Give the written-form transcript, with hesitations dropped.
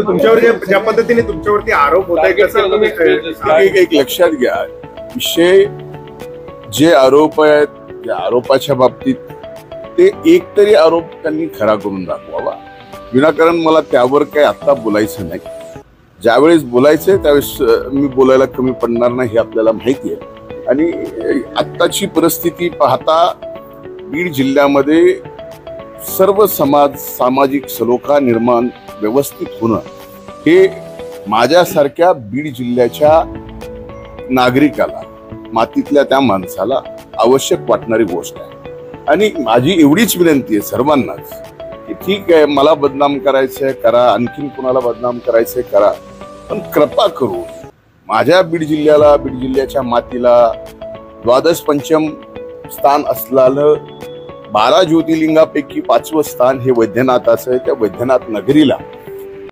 तुमच्यावर ज्या पद्धतीने तुमच्यावरती आरोप होत आहे एक लक्षात घ्या, विषय जे आरोप आहेत या आरोपाच्या बाबतीत ते एकतरी आरोप त्यांनी खरा करून दाखवावा. विनाकारण मला त्यावर काही आता बोलायचं नाही. ज्यावेळेस बोलायचंय त्यावेळेस मी बोलायला कमी पडणार नाही हे आपल्याला माहिती आहे. आणि आत्ताची परिस्थिती पाहता बीड जिल्ह्यामध्ये सर्व सामाजिक सलोखा निर्माण व्यवस्थित होणं हे माझ्यासारख्या बीड जिल्ह्याच्या नागरिकाला, मातीतल्या त्या माणसाला आवश्यक वाटणारी गोष्ट आहे. आणि माझी एवढीच विनंती आहे सर्वांनाच की ठीक आहे, मला बदनाम करायचंय करा, आणखीन कुणाला बदनाम करायचंय करा, पण कृपा करून माझ्या बीड जिल्ह्याला, बीड जिल्ह्याच्या मातीला द्वादश पंचम स्थान असलेलं 12 ज्योतिर्लिंगापैकी 5वं स्थान हे वैद्यनाथाचं आहे. त्या वैद्यनाथ नगरीला